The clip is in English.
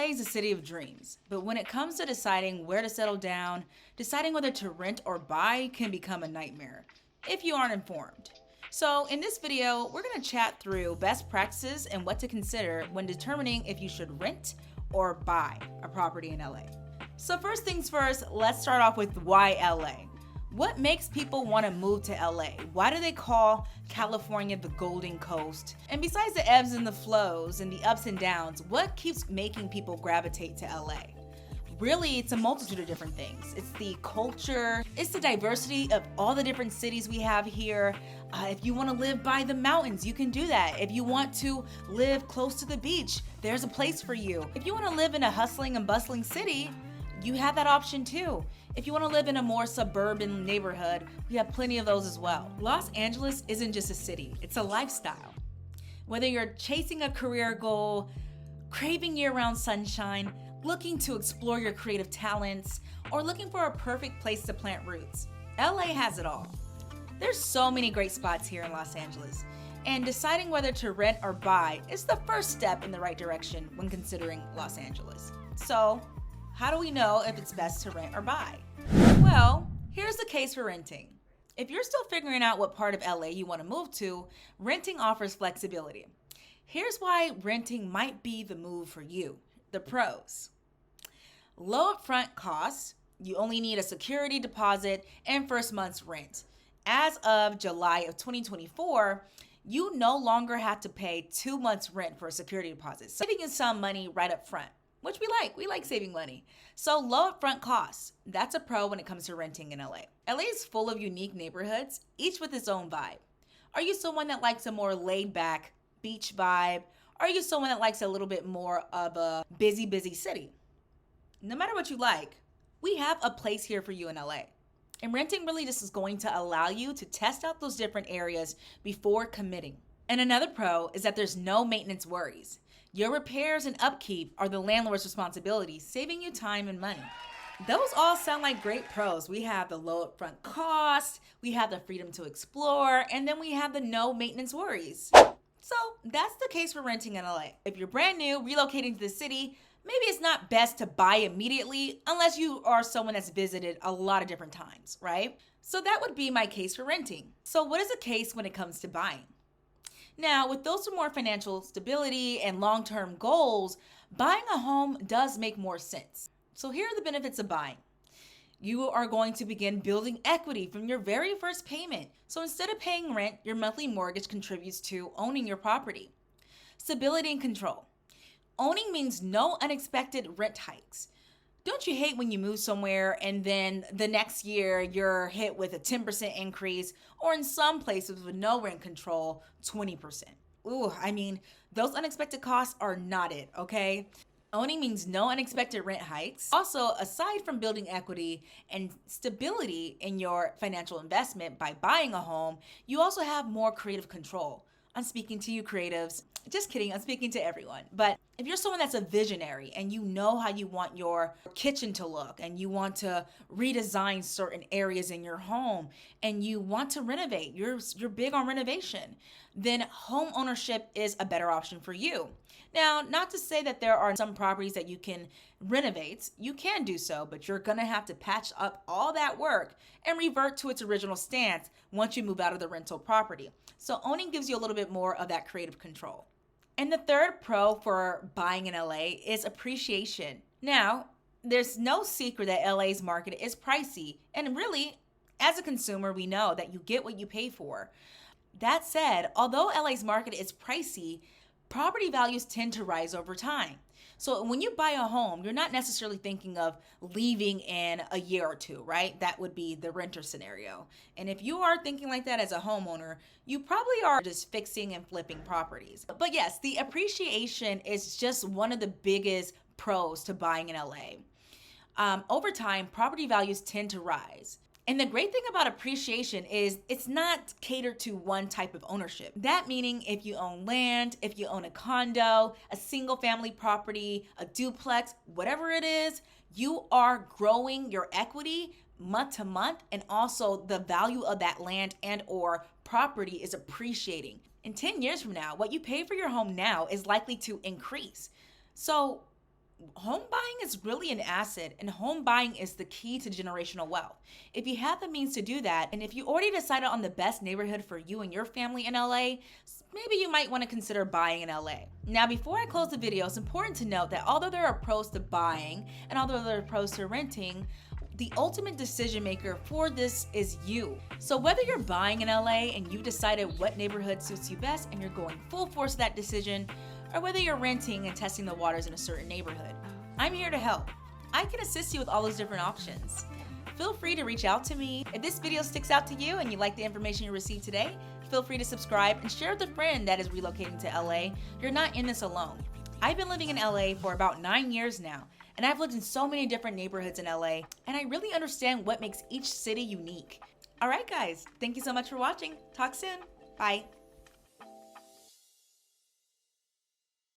is a city of dreams, but when it comes to deciding where to settle down, deciding whether to rent or buy can become a nightmare if you aren't informed. So in this video, we're going to chat through best practices and what to consider when determining if you should rent or buy a property in LA. So first things first, let's start off with why LA. What makes people want to move to LA? Why do they call California the Golden Coast? And besides the ebbs and the flows and the ups and downs, what keeps making people gravitate to LA? Really, it's a multitude of different things. It's the culture, it's the diversity of all the different cities we have here. If you want to live by the mountains, you can do that. If you want to live close to the beach, there's a place for you. If you want to live in a hustling and bustling city, you have that option too. If you want to live in a more suburban neighborhood, we have plenty of those as well. Los Angeles isn't just a city, it's a lifestyle. Whether you're chasing a career goal, craving year-round sunshine, looking to explore your creative talents, or looking for a perfect place to plant roots, LA has it all. There's so many great spots here in Los Angeles, and deciding whether to rent or buy is the first step in the right direction when considering Los Angeles. So, how do we know if it's best to rent or buy? Well, here's the case for renting. If you're still figuring out what part of LA you want to move to, renting offers flexibility. Here's why renting might be the move for you. The pros. Low upfront costs. You only need a security deposit and first month's rent. As of July of 2024, you no longer have to pay 2 months rent for a security deposit, saving you some money right up front, which we like. We like saving money. So low upfront costs, that's a pro when it comes to renting in LA. LA is full of unique neighborhoods, each with its own vibe. Are you someone that likes a more laid back beach vibe? Are you someone that likes a little bit more of a busy city? No matter what you like, we have a place here for you in LA. And renting really just is going to allow you to test out those different areas before committing. And another pro is that there's no maintenance worries. Your repairs and upkeep are the landlord's responsibility, saving you time and money. Those all sound like great pros. We have the low upfront cost, we have the freedom to explore, and then we have the no maintenance worries. So that's the case for renting in LA. If you're brand new, relocating to the city, maybe it's not best to buy immediately unless you are someone that's visited a lot of different times, right? So that would be my case for renting. So what is the case when it comes to buying? Now, with those with more financial stability and long-term goals, buying a home does make more sense. So here are the benefits of buying. You are going to begin building equity from your very first payment. So instead of paying rent, your monthly mortgage contributes to owning your property. Stability and control. Owning means no unexpected rent hikes. Don't you hate when you move somewhere and then the next year you're hit with a 10% increase, or in some places with no rent control, 20%? Those unexpected costs are not it, okay? Owning means no unexpected rent hikes. Also, aside from building equity and stability in your financial investment by buying a home, you also have more creative control. I'm speaking to you creatives. Just kidding, I'm speaking to everyone. But if you're someone that's a visionary and you know how you want your kitchen to look and you want to redesign certain areas in your home and you want to renovate, you're big on renovation, then home ownership is a better option for you. Now, not to say that there are some properties that you can renovate. You can do so, but you're gonna have to patch up all that work and revert to its original stance once you move out of the rental property. So owning gives you a little bit more of that creative control. And the third pro for buying in LA is appreciation. Now, there's no secret that LA's market is pricey. And really, as a consumer, we know that you get what you pay for. That said, although LA's market is pricey, property values tend to rise over time. So when you buy a home, you're not necessarily thinking of leaving in a year or two, right? That would be the renter scenario. And if you are thinking like that as a homeowner, you probably are just fixing and flipping properties. But yes, the appreciation is just one of the biggest pros to buying in LA. Over time, property values tend to rise. And the great thing about appreciation is it's not catered to one type of ownership. That meaning if you own land, if you own a condo, a single family property, a duplex, whatever it is, you are growing your equity month to month, and also the value of that land and or property is appreciating. In 10 years from now, what you pay for your home now is likely to increase. So home buying is really an asset, and home buying is the key to generational wealth. If you have the means to do that, and if you already decided on the best neighborhood for you and your family in LA, maybe you might want to consider buying in LA. Now, before I close the video, it's important to note that although there are pros to buying and although there are pros to renting, the ultimate decision maker for this is you. So whether you're buying in LA and you've decided what neighborhood suits you best and you're going full force to that decision, or whether you're renting and testing the waters in a certain neighborhood, I'm here to help. I can assist you with all those different options. Feel free to reach out to me. If this video sticks out to you and you like the information you received today, feel free to subscribe and share with a friend that is relocating to LA. You're not in this alone. I've been living in LA for about 9 years now, and I've lived in so many different neighborhoods in LA, and I really understand what makes each city unique. All right, guys, thank you so much for watching. Talk soon. Bye.